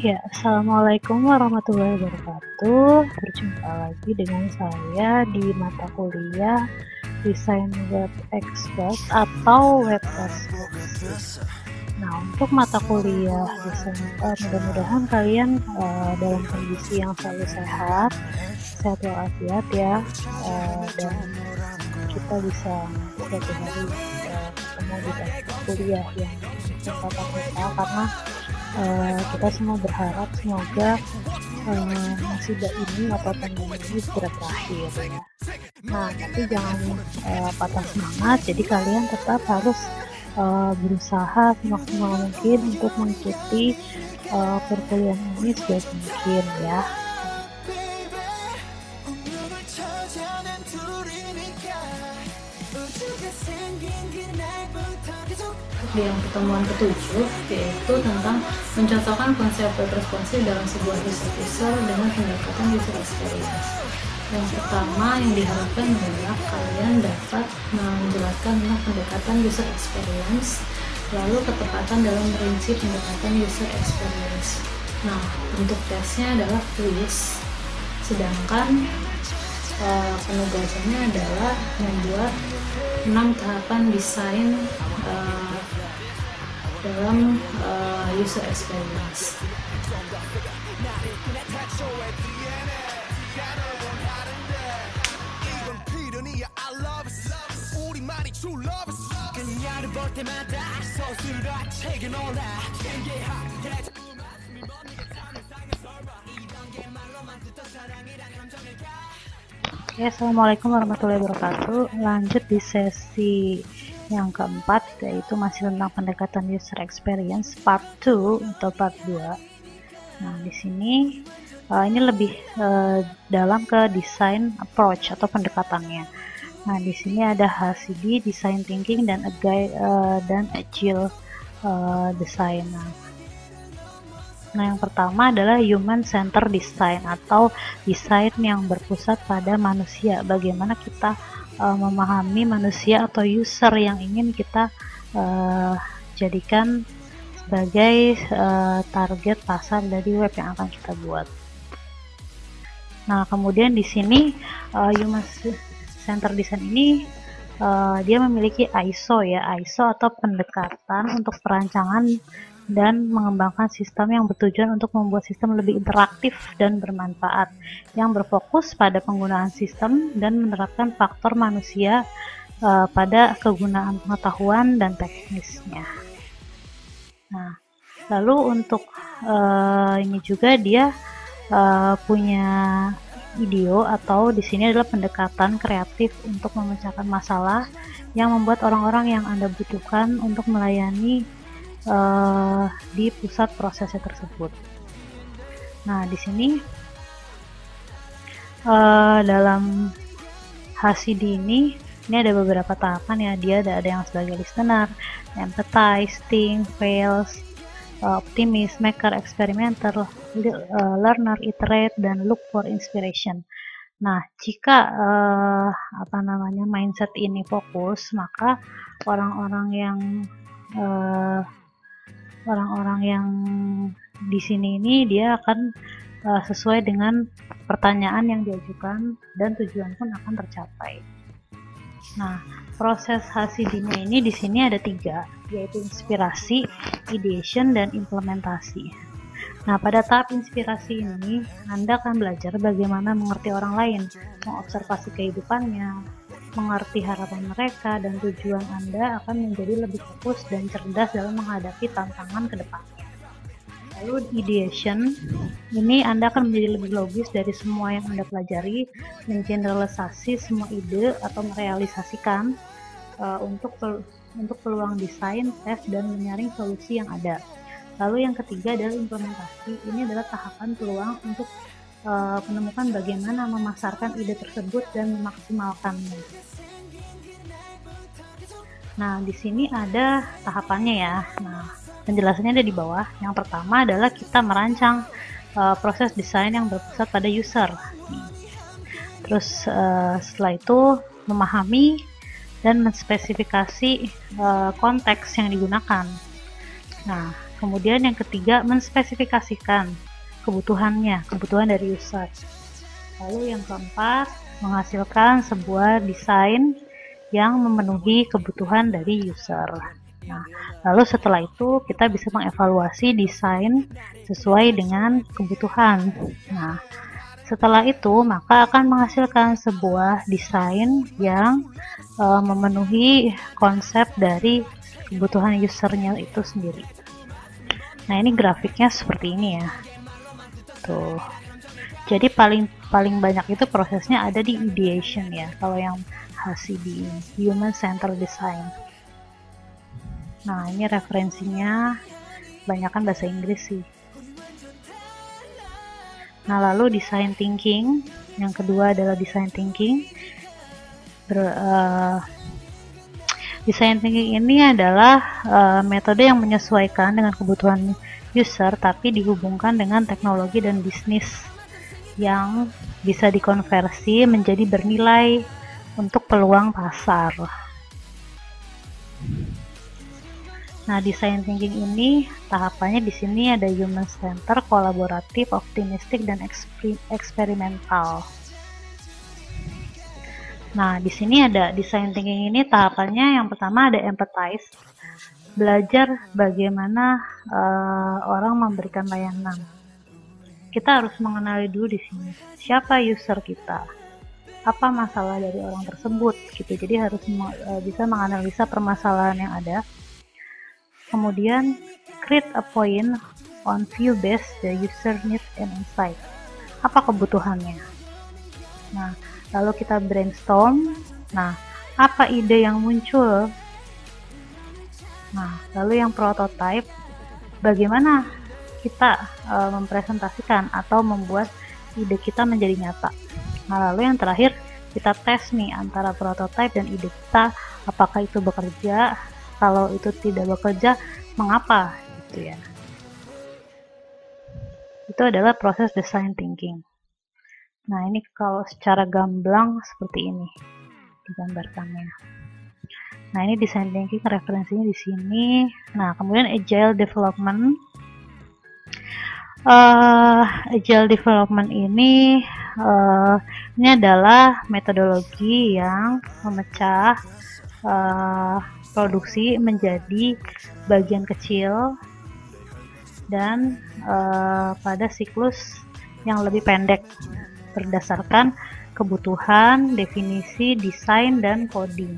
Ya, assalamualaikum warahmatullahi wabarakatuh. Berjumpa lagi dengan saya di mata kuliah Desain Web Expert atau Web Expert. Nah, untuk mata kuliah desain, mudah-mudahan kalian dalam kondisi yang selalu sehat walafiat ya, dan kita bisa suatu hari ketemu di kuliah yang bertatap muka, karena kita semua berharap semoga musibah ini atau pandemi ini segera berakhir ya. Nah, tapi jangan patah semangat, jadi kalian tetap harus berusaha semaksimal mungkin untuk mengikuti perkuliahan ini sebaik mungkin ya. Yang pertemuan ketujuh, yaitu tentang mencocokkan konsep web responsif dalam sebuah user dengan pendekatan user experience. Yang pertama yang diharapkan adalah kalian dapat menjelaskan tentang pendekatan user experience, lalu ketepatan dalam prinsip pendekatan user experience. Nah, untuk tesnya adalah quiz, sedangkan penugasannya adalah membuat 6 tahapan desain dalam user experience. Oke, assalamualaikum warahmatullahi wabarakatuh. Lanjut di sesi yang keempat, yaitu masih tentang pendekatan user experience part 2 atau part 2. Nah, di sini ini lebih dalam ke design approach atau pendekatannya. Nah, di sini ada HCD, design thinking, dan agile design. Nah, yang pertama adalah human center design atau desain yang berpusat pada manusia. Bagaimana kita memahami manusia atau user yang ingin kita jadikan sebagai target pasar dari web yang akan kita buat. Nah, kemudian di sini human center design ini dia memiliki ISO ya, ISO atau pendekatan untuk perancangan dan mengembangkan sistem yang bertujuan untuk membuat sistem lebih interaktif dan bermanfaat, yang berfokus pada penggunaan sistem dan menerapkan faktor manusia pada kegunaan pengetahuan dan teknisnya. Nah, lalu untuk ini juga dia punya IDEO, atau di sini adalah pendekatan kreatif untuk memecahkan masalah yang membuat orang-orang yang Anda butuhkan untuk melayani di pusat prosesnya tersebut. Nah, di sini dalam HCD ini ada beberapa tahapan ya. Dia ada yang sebagai listener, empathize, think, fails, optimist, maker, experimenter, learner, iterate, dan look for inspiration. Nah, jika mindset ini fokus, maka orang-orang yang di sini ini dia akan sesuai dengan pertanyaan yang diajukan dan tujuan pun akan tercapai. Nah, proses HCD-nya ini di sini ada 3, yaitu inspirasi, ideation, dan implementasi. Nah, pada tahap inspirasi ini, Anda akan belajar bagaimana mengerti orang lain, mengobservasi kehidupannya, mengerti harapan mereka, dan tujuan Anda akan menjadi lebih fokus dan cerdas dalam menghadapi tantangan ke depannya. Lalu ideation, ini Anda akan menjadi lebih logis dari semua yang Anda pelajari, mengeneralisasi semua ide atau merealisasikan untuk peluang desain, tes, dan menyaring solusi yang ada. Lalu yang ketiga adalah implementasi. Ini adalah tahapan peluang untuk menemukan bagaimana memasarkan ide tersebut dan memaksimalkannya. Nah, di sini ada tahapannya ya. Nah, penjelasannya ada di bawah. Yang pertama adalah kita merancang proses desain yang berpusat pada user. Terus setelah itu memahami dan menspesifikasi konteks yang digunakan. Nah, Kemudian yang ketiga, menspesifikasikan kebutuhan dari user. Lalu yang keempat, menghasilkan sebuah desain yang memenuhi kebutuhan dari user. Nah, lalu setelah itu kita bisa mengevaluasi desain sesuai dengan kebutuhan. Nah, setelah itu maka akan menghasilkan sebuah desain yang memenuhi konsep dari kebutuhan usernya itu sendiri. Nah, ini grafiknya seperti ini ya. Tuh. Jadi paling banyak itu prosesnya ada di ideation ya, kalau yang HCD, Human Centered Design. Nah, ini referensinya kebanyakan bahasa Inggris sih. Nah, lalu design thinking, yang kedua adalah design thinking. Design thinking ini adalah metode yang menyesuaikan dengan kebutuhan user, tapi dihubungkan dengan teknologi dan bisnis yang bisa dikonversi menjadi bernilai untuk peluang pasar. Nah, design thinking ini tahapannya di sini ada human center, kolaboratif, optimistik, dan eksperimental. Nah, di sini ada design thinking ini tahapannya yang pertama ada empathize, belajar bagaimana orang memberikan layanan. Kita harus mengenali dulu di sini siapa user kita, apa masalah dari orang tersebut gitu. Jadi harus bisa menganalisa permasalahan yang ada. Kemudian create a point on view based the user need and insight. Apa kebutuhannya? Nah, lalu kita brainstorm. Nah, apa ide yang muncul? Nah, lalu yang prototype, bagaimana kita mempresentasikan atau membuat ide kita menjadi nyata. Nah, lalu yang terakhir kita tes nih antara prototype dan ide kita, apakah itu bekerja, kalau itu tidak bekerja, mengapa gitu ya. Itu adalah proses design thinking. Nah, ini kalau secara gamblang seperti ini digambarkannya. Nah, ini design thinking, referensinya di sini. Nah, kemudian agile development. Agile development ini adalah metodologi yang memecah produksi menjadi bagian kecil dan pada siklus yang lebih pendek berdasarkan kebutuhan, definisi, desain, dan coding.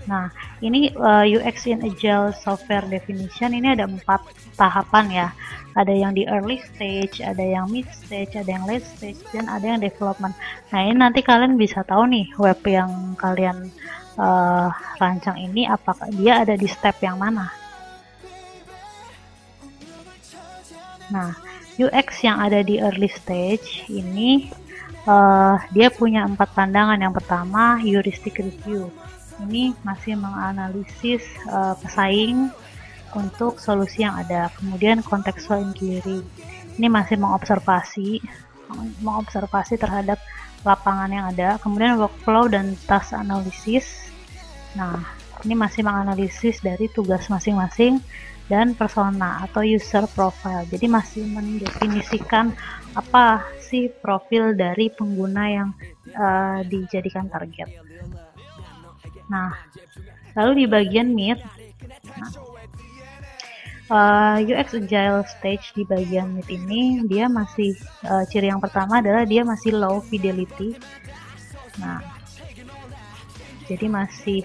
Nah, ini UX in Agile Software Definition ini ada 4 tahapan ya. Ada yang di early stage, ada yang mid stage, ada yang late stage, dan ada yang development. Nah, ini nanti kalian bisa tahu nih web yang kalian rancang ini apakah dia ada di step yang mana. Nah, UX yang ada di early stage ini dia punya 4 pandangan. Yang pertama, heuristic review. Ini masih menganalisis pesaing untuk solusi yang ada. Kemudian contextual inquiry, ini masih mengobservasi terhadap lapangan yang ada. Kemudian workflow dan task analysis, nah ini masih menganalisis dari tugas masing-masing. Dan persona atau user profile, jadi masih mendefinisikan apa sih profil dari pengguna yang dijadikan target. Nah, lalu di bagian mid, UX Agile Stage di bagian mid ini dia masih ciri yang pertama adalah dia masih low fidelity. Nah, jadi masih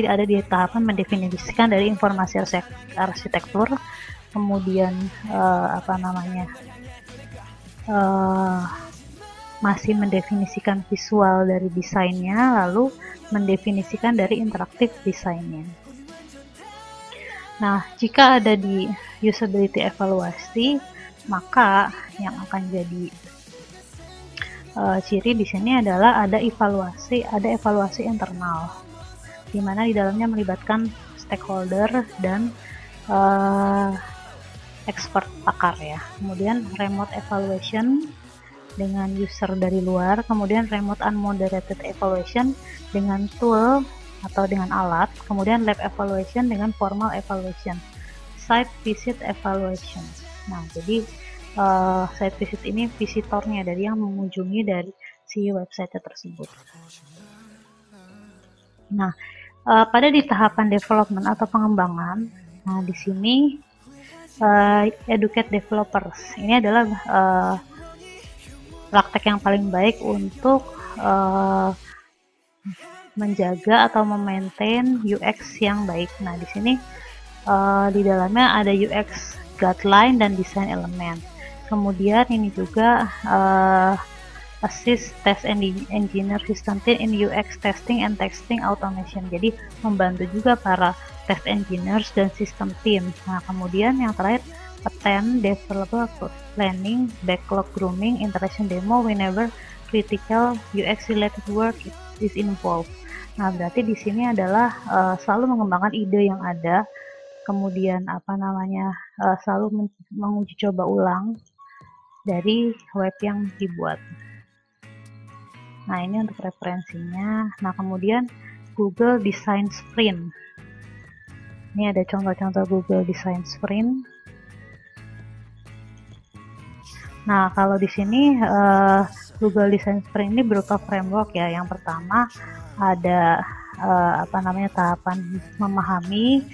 ada di tahapan mendefinisikan dari informasi arsitektur, kemudian masih mendefinisikan visual dari desainnya, lalu mendefinisikan dari interaktif desainnya. Nah, jika ada di usability evaluasi, maka yang akan jadi ciri di sini adalah ada evaluasi internal, di mana di dalamnya melibatkan stakeholder dan expert pakar ya. Kemudian remote evaluation dengan user dari luar, kemudian remote unmoderated evaluation dengan tool atau dengan alat, kemudian lab evaluation dengan formal evaluation, site visit evaluation. Nah, jadi site visit ini visitornya, dari yang mengunjungi dari si website tersebut. Nah, pada di tahapan development atau pengembangan, nah di sini educate developers ini adalah praktek yang paling baik untuk menjaga atau memaintain UX yang baik. Nah, di sini di dalamnya ada UX guideline dan design element. Kemudian ini juga assist test engineer system team in UX testing and testing automation. Jadi membantu juga para test engineers dan system team. Nah, kemudian yang terakhir attend developer planning, backlog grooming, interaction demo whenever critical UX related work is involved. Nah, berarti di sini adalah selalu mengembangkan ide yang ada, kemudian selalu menguji coba ulang dari web yang dibuat. Nah, ini untuk referensinya. Nah, kemudian Google Design Sprint. Ini ada contoh-contoh Google Design Sprint. Nah, kalau di sini Google Design Sprint ini berupa framework ya. Yang pertama ada tahapan memahami,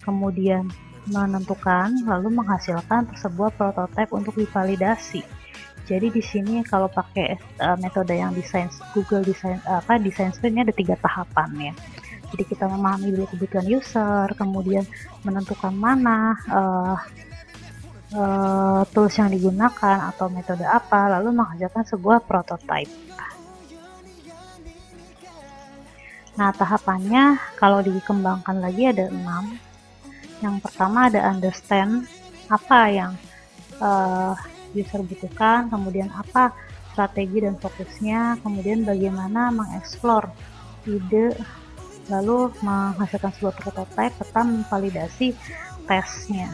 kemudian menentukan, lalu menghasilkan sebuah prototipe untuk divalidasi. Jadi di sini kalau pakai metode yang Google Design Sprint ini ada 3 tahapan ya. Jadi kita memahami dulu kebutuhan user, kemudian menentukan mana tools yang digunakan atau metode apa, lalu menghasilkan sebuah prototipe. Nah, tahapannya kalau dikembangkan lagi ada 6. Yang pertama ada understand, apa yang user butuhkan, kemudian apa strategi dan fokusnya, kemudian bagaimana mengeksplor ide, lalu menghasilkan sebuah prototipe serta memvalidasi tesnya.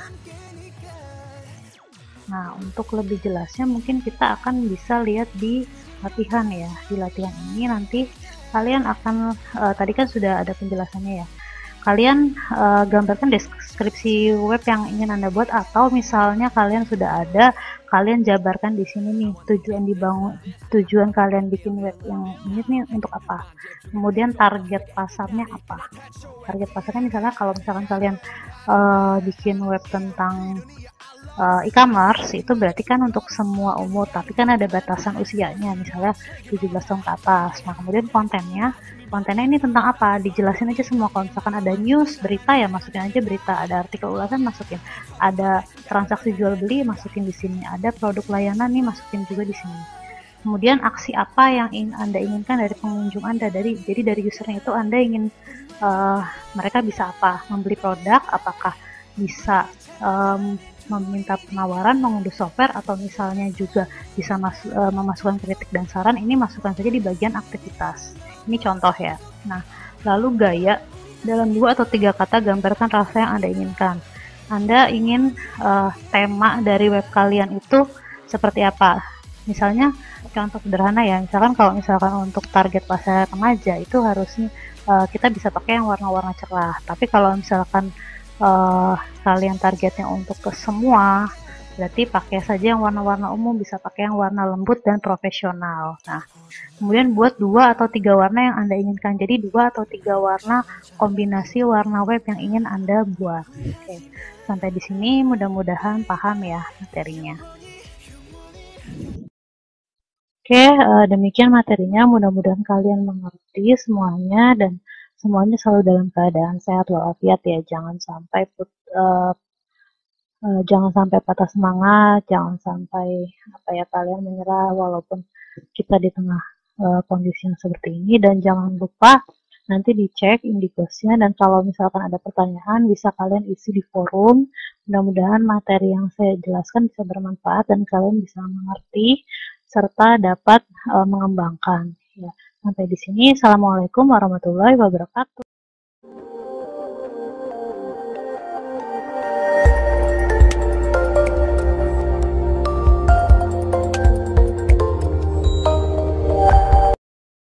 Nah, untuk lebih jelasnya mungkin kita akan bisa lihat di latihan ya. Di latihan ini nanti kalian akan tadi kan sudah ada penjelasannya ya. Kalian gambarkan deskripsi web yang ingin Anda buat, atau misalnya kalian sudah ada, kalian jabarkan di sini nih tujuan kalian bikin web yang ini nih untuk apa. Kemudian target pasarnya apa. Target pasarnya misalnya kalau misalkan kalian bikin web tentang e-commerce, itu berarti kan untuk semua umur, tapi kan ada batasan usianya, misalnya 17 tahun ke atas. Nah, kemudian kontennya ini tentang apa, dijelasin aja semua. Kalau misalkan ada news, berita ya masukin aja berita, ada artikel ulasan masukin, ada transaksi jual beli masukin di sini, ada produk layanan nih masukin juga di sini. Kemudian aksi apa yang Anda inginkan dari pengunjung Anda, jadi dari usernya itu Anda ingin mereka bisa apa, membeli produk, apakah bisa meminta penawaran, mengunduh software, atau misalnya juga bisa memasukkan kritik dan saran. Ini masukkan saja di bagian aktivitas. Ini contoh ya. Nah, lalu gaya, dalam 2 atau 3 kata gambarkan rasa yang Anda inginkan. Anda ingin tema dari web kalian itu seperti apa. Misalnya contoh sederhana ya, misalkan kalau misalkan untuk target pasar remaja itu harusnya kita bisa pakai yang warna-warna cerah. Tapi kalau misalkan kalian targetnya untuk ke semua, berarti pakai saja yang warna-warna umum, bisa pakai yang warna lembut dan profesional. Nah, kemudian buat 2 atau 3 warna yang Anda inginkan. Jadi 2 atau 3 warna kombinasi warna web yang ingin Anda buat. Oke. Sampai di sini mudah-mudahan paham ya materinya. Oke, demikian materinya. Mudah-mudahan kalian mengerti semuanya dan semuanya selalu dalam keadaan sehat walafiat ya. Jangan sampai patah semangat, jangan sampai kalian menyerah walaupun kita di tengah kondisi yang seperti ini. Dan jangan lupa nanti dicek indikasinya, dan kalau misalkan ada pertanyaan bisa kalian isi di forum. Mudah-mudahan materi yang saya jelaskan bisa bermanfaat dan kalian bisa mengerti serta dapat mengembangkan ya. Sampai di sini. Assalamualaikum warahmatullahi wabarakatuh.